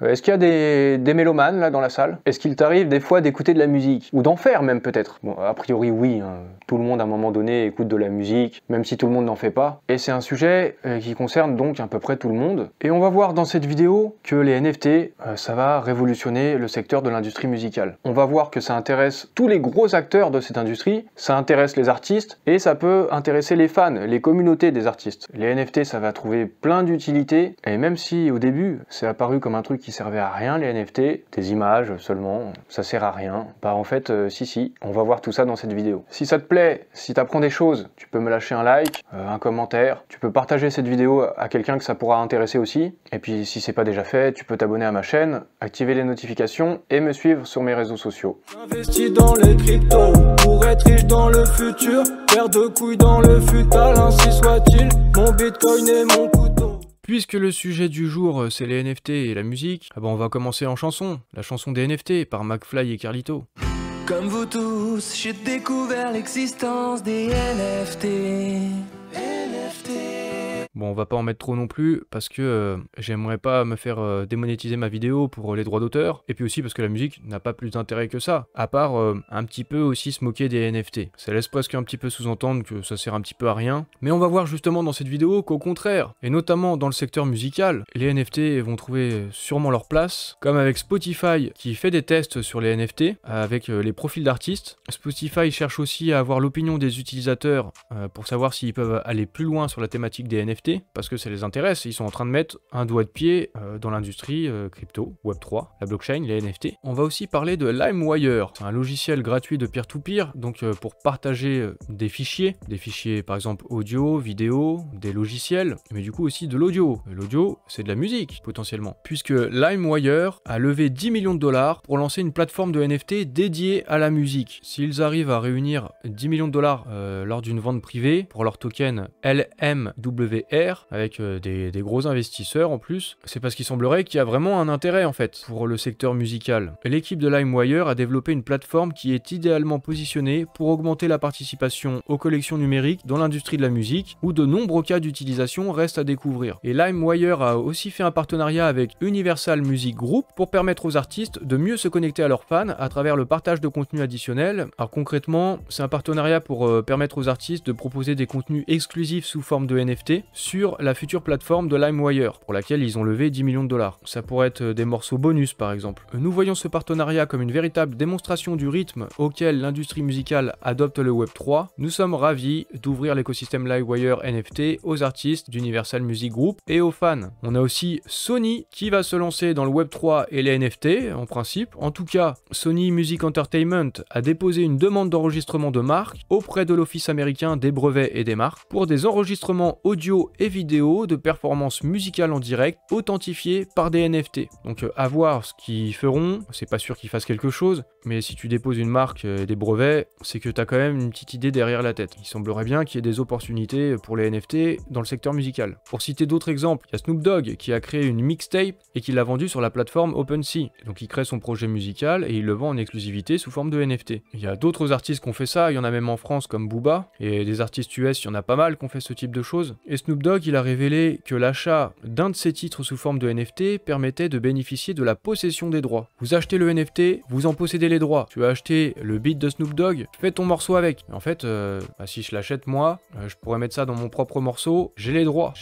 Est-ce qu'il y a des mélomanes là dans la salle? Est-ce qu'il t'arrive des fois d'écouter de la musique? Ou d'en faire même peut-être? Bon, a priori oui, hein. Tout le monde à un moment donné écoute de la musique, même si tout le monde n'en fait pas. Et c'est un sujet qui concerne donc à peu près tout le monde. Et on va voir dans cette vidéo que les NFT, ça va révolutionner le secteur de l'industrie musicale. On va voir que ça intéresse tous les gros acteurs de cette industrie, ça intéresse les artistes, et ça peut intéresser les fans, les communautés des artistes. Les NFT, ça va trouver plein d'utilité, et même si au début, c'est apparu comme un truc qui servait à rien, les NFT, des images seulement, ça sert à rien, bah en fait, si, on va voir tout ça dans cette vidéo. Si ça te plaît, si t'apprends des choses, tu peux me lâcher un like, un commentaire, tu peux partager cette vidéo à quelqu'un que ça pourra intéresser aussi, et puis si c'est pas déjà fait, tu peux t'abonner à ma chaîne, activer les notifications et me suivre sur mes réseaux sociaux. J'investis dans les cryptos pour être riche dans le futur, paire de couilles dans le futal, ainsi soit-il, mon bitcoin et mon couteau. Puisque le sujet du jour c'est les NFT et la musique, on va commencer en chanson, la chanson des NFT par McFly et Carlito. Comme vous tous, j'ai découvert l'existence des NFT. Bon, on va pas en mettre trop non plus, parce que j'aimerais pas me faire démonétiser ma vidéo pour les droits d'auteur, et puis aussi parce que la musique n'a pas plus d'intérêt que ça, à part un petit peu aussi se moquer des NFT. Ça laisse presque un petit peu sous-entendre que ça sert un petit peu à rien, mais on va voir justement dans cette vidéo qu'au contraire, et notamment dans le secteur musical, les NFT vont trouver sûrement leur place, comme avec Spotify qui fait des tests sur les NFT, avec les profils d'artistes. Spotify cherche aussi à avoir l'opinion des utilisateurs pour savoir s'ils peuvent aller plus loin sur la thématique des NFT, parce que ça les intéresse, ils sont en train de mettre un doigt de pied dans l'industrie crypto, Web3, la blockchain, les NFT. On va aussi parler de LimeWire, c'est un logiciel gratuit de peer-to-peer, donc pour partager des fichiers par exemple audio, vidéo, des logiciels, mais du coup aussi de l'audio. L'audio, c'est de la musique potentiellement, puisque LimeWire a levé 10 millions de dollars pour lancer une plateforme de NFT dédiée à la musique. S'ils arrivent à réunir 10 millions de dollars lors d'une vente privée pour leur token LMWR, avec des gros investisseurs en plus, c'est parce qu'il semblerait qu'il y a vraiment un intérêt en fait pour le secteur musical. L'équipe de LimeWire a développé une plateforme qui est idéalement positionnée pour augmenter la participation aux collections numériques dans l'industrie de la musique, où de nombreux cas d'utilisation restent à découvrir. Et LimeWire a aussi fait un partenariat avec Universal Music Group pour permettre aux artistes de mieux se connecter à leurs fans à travers le partage de contenu additionnel. Alors concrètement, c'est un partenariat pour permettre aux artistes de proposer des contenus exclusifs sous forme de NFT sur la future plateforme de LimeWire, pour laquelle ils ont levé 10 millions de dollars. Ça pourrait être des morceaux bonus par exemple. Nous voyons ce partenariat comme une véritable démonstration du rythme auquel l'industrie musicale adopte le Web3. Nous sommes ravis d'ouvrir l'écosystème LimeWire NFT aux artistes d'Universal Music Group et aux fans. On a aussi Sony qui va se lancer dans le Web3 et les NFT en principe. En tout cas, Sony Music Entertainment a déposé une demande d'enregistrement de marque auprès de l'Office américain des brevets et des marques pour des enregistrements audio et vidéo de performances musicales en direct authentifiées par des NFT. Donc à voir ce qu'ils feront, c'est pas sûr qu'ils fassent quelque chose, mais si tu déposes une marque et des brevets, c'est que t'as quand même une petite idée derrière la tête. Il semblerait bien qu'il y ait des opportunités pour les NFT dans le secteur musical. Pour citer d'autres exemples, il y a Snoop Dogg qui a créé une mixtape et qui l'a vendue sur la plateforme OpenSea. Donc il crée son projet musical et il le vend en exclusivité sous forme de NFT. Il y a d'autres artistes qui ont fait ça, il y en a même en France comme Booba, et des artistes US, il y en a pas mal qui ont fait ce type de choses. Et Snoop Dogg, il a révélé que l'achat d'un de ses titres sous forme de NFT permettait de bénéficier de la possession des droits. Vous achetez le NFT, vous en possédez les droits. Tu as acheté le beat de Snoop Dogg, fais ton morceau avec. En fait, si je l'achète moi, je pourrais mettre ça dans mon propre morceau, j'ai les droits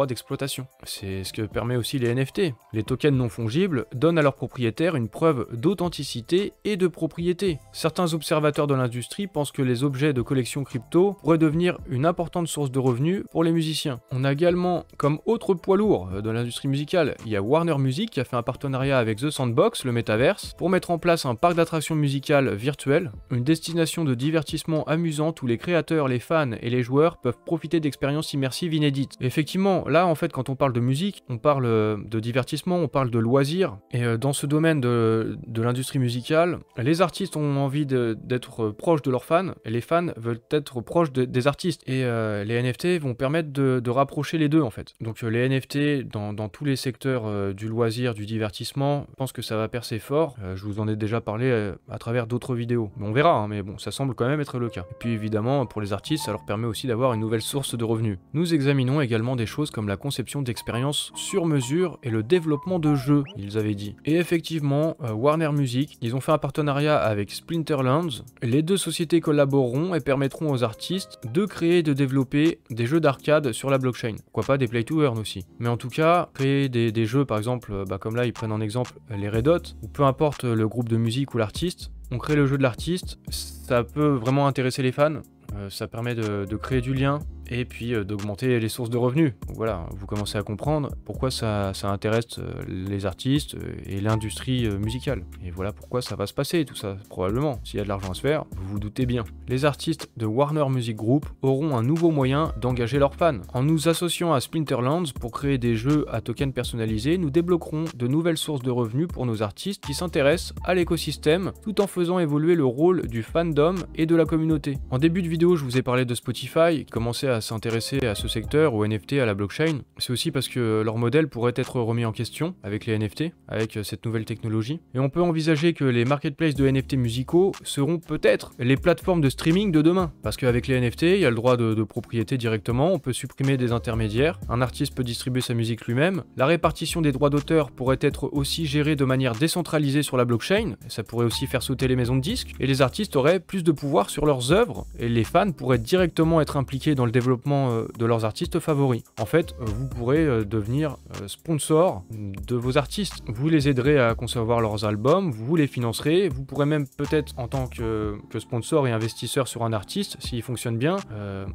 d'exploitation. C'est ce que permet aussi les NFT. Les tokens non fongibles donnent à leurs propriétaires une preuve d'authenticité et de propriété. Certains observateurs de l'industrie pensent que les objets de collection crypto pourraient devenir une importante source de revenus pour les musiciens. On a également, comme autre poids lourd de l'industrie musicale, il y a Warner Music qui a fait un partenariat avec The Sandbox, le métaverse, pour mettre en place un parc d'attractions musicales virtuel, une destination de divertissement amusante où les créateurs, les fans et les joueurs peuvent profiter d'expériences immersives inédites. Et effectivement, là en fait quand on parle de musique, on parle de divertissement, on parle de loisirs, et dans ce domaine de l'industrie musicale, les artistes ont envie d'être proches de leurs fans, et les fans veulent être proches des artistes, et les NFT vont permettre de rapprocher les deux en fait. Donc les NFT dans tous les secteurs du loisir, du divertissement, je pense que ça va percer fort. Je vous en ai déjà parlé à travers d'autres vidéos. On verra, hein, mais bon, ça semble quand même être le cas. Et puis évidemment, pour les artistes, ça leur permet aussi d'avoir une nouvelle source de revenus. Nous examinons également des choses comme la conception d'expériences sur mesure et le développement de jeux, ils avaient dit. Et effectivement, Warner Music, ils ont fait un partenariat avec Splinterlands. Les deux sociétés collaboreront et permettront aux artistes de créer et de développer des jeux d'arcade sur la blockchain. Pourquoi pas des play to earn aussi. Mais en tout cas, créer des jeux par exemple, comme là ils prennent en exemple les Red Hot, ou peu importe le groupe de musique ou l'artiste, on crée le jeu de l'artiste, ça peut vraiment intéresser les fans, ça permet de créer du lien, et puis d'augmenter les sources de revenus. Donc voilà, vous commencez à comprendre pourquoi ça intéresse les artistes et l'industrie musicale. Et voilà pourquoi ça va se passer tout ça, probablement. S'il y a de l'argent à se faire, vous vous doutez bien. Les artistes de Warner Music Group auront un nouveau moyen d'engager leurs fans. En nous associant à Splinterlands pour créer des jeux à tokens personnalisés, nous débloquerons de nouvelles sources de revenus pour nos artistes qui s'intéressent à l'écosystème tout en faisant évoluer le rôle du fandom et de la communauté. En début de vidéo, je vous ai parlé de Spotify, qui commençait à s'intéresser à ce secteur, au NFT, à la blockchain. C'est aussi parce que leur modèle pourrait être remis en question avec les NFT, avec cette nouvelle technologie. Et on peut envisager que les marketplaces de NFT musicaux seront peut-être les plateformes de streaming de demain. Parce qu'avec les NFT, il y a le droit de propriété directement, on peut supprimer des intermédiaires, un artiste peut distribuer sa musique lui-même, la répartition des droits d'auteur pourrait être aussi gérée de manière décentralisée sur la blockchain, et ça pourrait aussi faire sauter les maisons de disques, et les artistes auraient plus de pouvoir sur leurs œuvres, et les fans pourraient directement être impliqués dans le développement de leurs artistes favoris. En fait, vous pourrez devenir sponsor de vos artistes. Vous les aiderez à concevoir leurs albums, vous les financerez, vous pourrez même peut-être en tant que sponsor et investisseur sur un artiste, s'il fonctionne bien,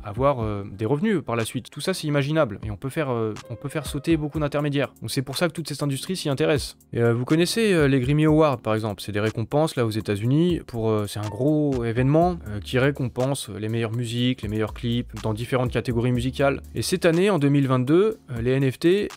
avoir des revenus par la suite. Tout ça c'est imaginable et on peut faire sauter beaucoup d'intermédiaires. Donc c'est pour ça que toute cette industrie s'y intéresse. Et, vous connaissez les Grammy Awards par exemple, c'est des récompenses là aux États-Unis c'est un gros événement qui récompense les meilleures musiques, les meilleurs clips dans différentes catégories musicales. Et cette année, en 2022, les NFT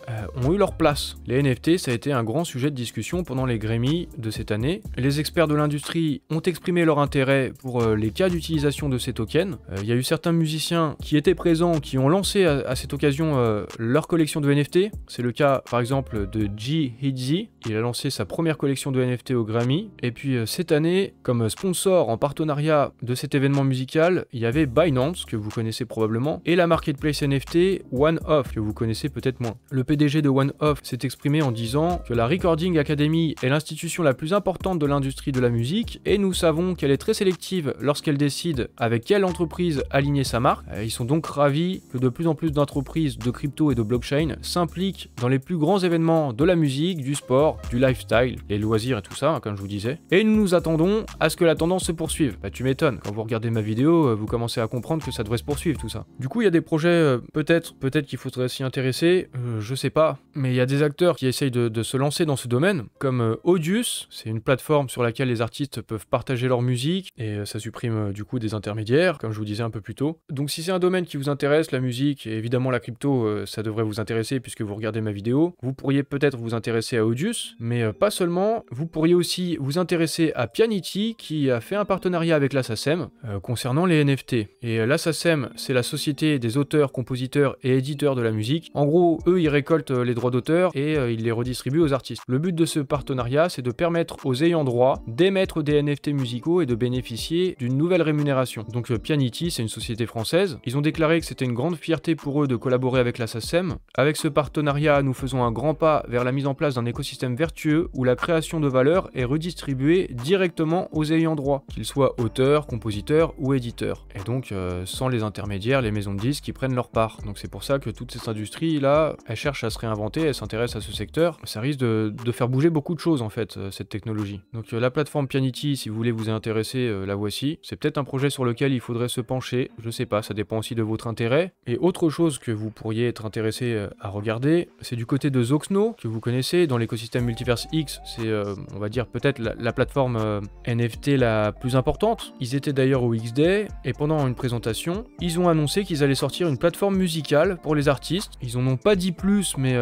ont eu leur place. Les NFT, ça a été un grand sujet de discussion pendant les Grammy de cette année. Les experts de l'industrie ont exprimé leur intérêt pour les cas d'utilisation de ces tokens. Il y a eu certains musiciens qui étaient présents, qui ont lancé à cette occasion leur collection de NFT. C'est le cas, par exemple, de G-Eazy. Il a lancé sa première collection de NFT au Grammy. Et puis cette année, comme sponsor en partenariat de cet événement musical, il y avait Binance, que vous connaissez probablement, et la marketplace NFT OneOff, que vous connaissez peut-être moins. Le PDG de OneOff s'est exprimé en disant que la Recording Academy est l'institution la plus importante de l'industrie de la musique, et nous savons qu'elle est très sélective lorsqu'elle décide avec quelle entreprise aligner sa marque. Ils sont donc ravis que de plus en plus d'entreprises de crypto et de blockchain s'impliquent dans les plus grands événements de la musique, du sport, du lifestyle, les loisirs et tout ça, comme je vous disais. Et nous nous attendons à ce que la tendance se poursuive. Bah tu m'étonnes, quand vous regardez ma vidéo, vous commencez à comprendre que ça devrait se poursuivre tout ça. Du coup, il y a des projets, peut-être qu'il faudrait s'y intéresser, je sais pas, mais il y a des acteurs qui essayent de se lancer dans ce domaine, comme Audius, c'est une plateforme sur laquelle les artistes peuvent partager leur musique, et ça supprime du coup des intermédiaires, comme je vous disais un peu plus tôt. Donc si c'est un domaine qui vous intéresse, la musique, et évidemment la crypto, ça devrait vous intéresser puisque vous regardez ma vidéo, vous pourriez peut-être vous intéresser à Audius, mais pas seulement, vous pourriez aussi vous intéresser à Pianity, qui a fait un partenariat avec la SACEM, concernant les NFT. Et la SACEM, c'est la société des auteurs, compositeurs et éditeurs de la musique. En gros, eux, ils récoltent les droits d'auteur et ils les redistribuent aux artistes. Le but de ce partenariat, c'est de permettre aux ayants droit d'émettre des NFT musicaux et de bénéficier d'une nouvelle rémunération. Donc Pianity, c'est une société française. Ils ont déclaré que c'était une grande fierté pour eux de collaborer avec la SACEM. Avec ce partenariat, nous faisons un grand pas vers la mise en place d'un écosystème vertueux où la création de valeur est redistribuée directement aux ayants droit, qu'ils soient auteurs, compositeurs ou éditeurs. Et donc, sans les intermédiaires, les maisons de disques qui prennent leur part. Donc c'est pour ça que toute cette industrie-là, elle cherche à se réinventer, elle s'intéresse à ce secteur. Ça risque de faire bouger beaucoup de choses en fait, cette technologie. Donc la plateforme Pianity, si vous voulez vous y intéresser, la voici. C'est peut-être un projet sur lequel il faudrait se pencher, je sais pas, ça dépend aussi de votre intérêt. Et autre chose que vous pourriez être intéressé à regarder, c'est du côté de Zoxno, que vous connaissez, dans l'écosystème Multiverse X, c'est on va dire peut-être la plateforme NFT la plus importante. Ils étaient d'ailleurs au X-Day, et pendant une présentation, ils ont annoncé annoncé qu'ils allaient sortir une plateforme musicale pour les artistes. Ils en ont pas dit plus, mais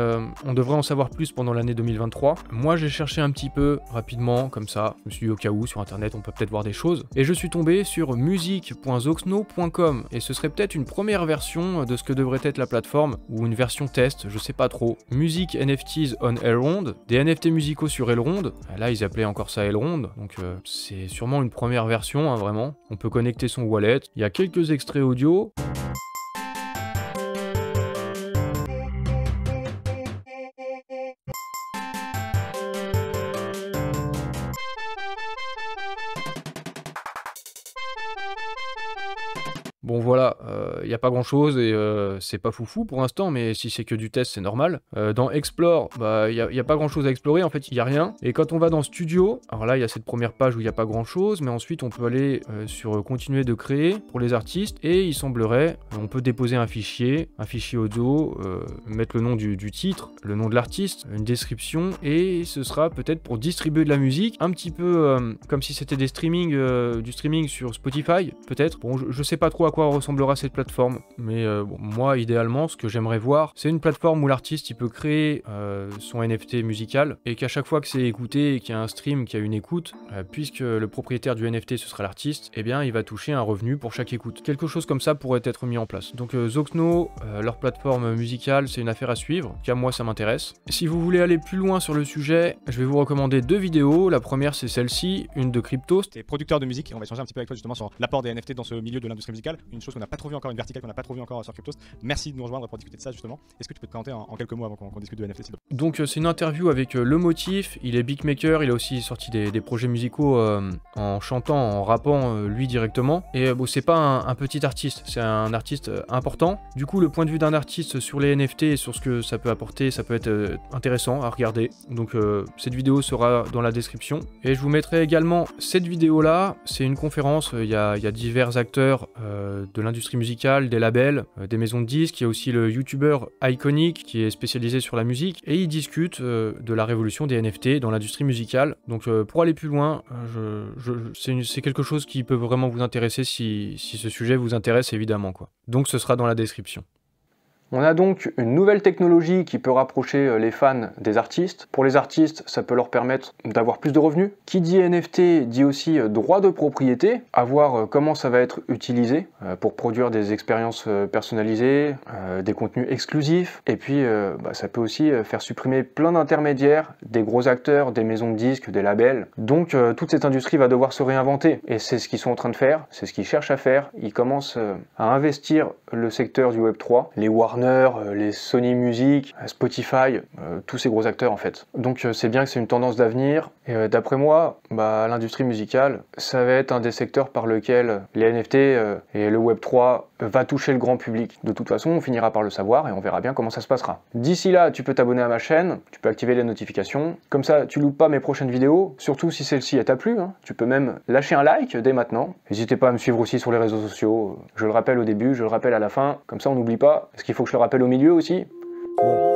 on devrait en savoir plus pendant l'année 2023. Moi, j'ai cherché un petit peu rapidement, comme ça. Je me suis dit au cas où, sur internet, on peut peut-être voir des choses. Et je suis tombé sur music.zoxno.com. Et ce serait peut-être une première version de ce que devrait être la plateforme, ou une version test, je sais pas trop. Music NFTs on Elrond, des NFT musicaux sur Elrond. Là, ils appelaient encore ça Elrond, donc c'est sûrement une première version, hein, vraiment. On peut connecter son wallet. Il y a quelques extraits audio. Bon voilà, il n'y a pas grand chose et c'est pas foufou pour l'instant, mais si c'est que du test, c'est normal. Dans Explore, bah il y a pas grand chose à explorer, en fait il y a rien. Et quand on va dans Studio, alors là il y a cette première page où il n'y a pas grand chose, mais ensuite on peut aller sur continuer de créer pour les artistes, et il semblerait, on peut déposer un fichier audio, mettre le nom du titre, le nom de l'artiste, une description, et ce sera peut-être pour distribuer de la musique, un petit peu comme si c'était des du streaming sur Spotify, peut-être. Bon, je sais pas trop à quoi ressemblera cette plateforme, mais bon, moi idéalement ce que j'aimerais voir, c'est une plateforme où l'artiste il peut créer son NFT musical, et qu'à chaque fois que c'est écouté et qu'il y a un stream, qu'il y a une écoute, puisque le propriétaire du NFT ce sera l'artiste, eh bien il va toucher un revenu pour chaque écoute. Quelque chose comme ça pourrait être mis en place. Donc Zoxno, leur plateforme musicale, c'est une affaire à suivre, car moi ça m'intéresse. Si vous voulez aller plus loin sur le sujet, je vais vous recommander deux vidéos. La première c'est celle-ci, une de Cryptost. T'es producteur de musique et on va échanger un petit peu avec toi justement sur l'apport des NFT dans ce milieu de l'industrie musicale. Une chose qu'on n'a pas trop vu encore, une verticale qu'on n'a pas trop vu encore sur Cryptost. Merci de nous rejoindre pour discuter de ça justement. Est-ce que tu peux te présenter en quelques mots avant qu'on discute de NFT? Donc c'est une interview avec Le Motif, il est beatmaker, il a aussi sorti des projets musicaux en chantant, en rappant lui directement. Et bon, c'est pas un petit artiste, c'est un artiste important. Du coup le point de vue d'un artiste sur les NFT et sur ce que ça peut apporter, ça peut être intéressant à regarder. Donc cette vidéo sera dans la description. Et je vous mettrai également cette vidéo là, c'est une conférence, il y a divers acteurs de l'industrie musicale, des labels, des maisons de disques, il y a aussi le youtubeur Iconic qui est spécialisé sur la musique, et ils discutent de la révolution des NFT dans l'industrie musicale. Donc pour aller plus loin, c'est quelque chose qui peut vraiment vous intéresser si ce sujet vous intéresse évidemment, quoi. Donc ce sera dans la description. On a donc une nouvelle technologie qui peut rapprocher les fans des artistes. Pour les artistes, ça peut leur permettre d'avoir plus de revenus. Qui dit NFT dit aussi droit de propriété, à voir comment ça va être utilisé pour produire des expériences personnalisées, des contenus exclusifs. Et puis ça peut aussi faire supprimer plein d'intermédiaires, des gros acteurs, des maisons de disques, des labels. Donc toute cette industrie va devoir se réinventer. Et c'est ce qu'ils sont en train de faire, c'est ce qu'ils cherchent à faire. Ils commencent à investir le secteur du Web3, les Warner, les Sony Music, Spotify, tous ces gros acteurs en fait. Donc c'est bien que c'est une tendance d'avenir, et d'après moi, l'industrie musicale, ça va être un des secteurs par lequel les NFT et le Web3 va toucher le grand public. De toute façon, on finira par le savoir et on verra bien comment ça se passera. D'ici là, tu peux t'abonner à ma chaîne, tu peux activer les notifications, comme ça tu loupes pas mes prochaines vidéos, surtout si celle-ci t'a plu, hein. Tu peux même lâcher un like dès maintenant. N'hésitez pas à me suivre aussi sur les réseaux sociaux, je le rappelle au début, je le rappelle à la fin, comme ça on n'oublie pas. Est-ce qu'il faut que je le rappelle au milieu aussi? Bon.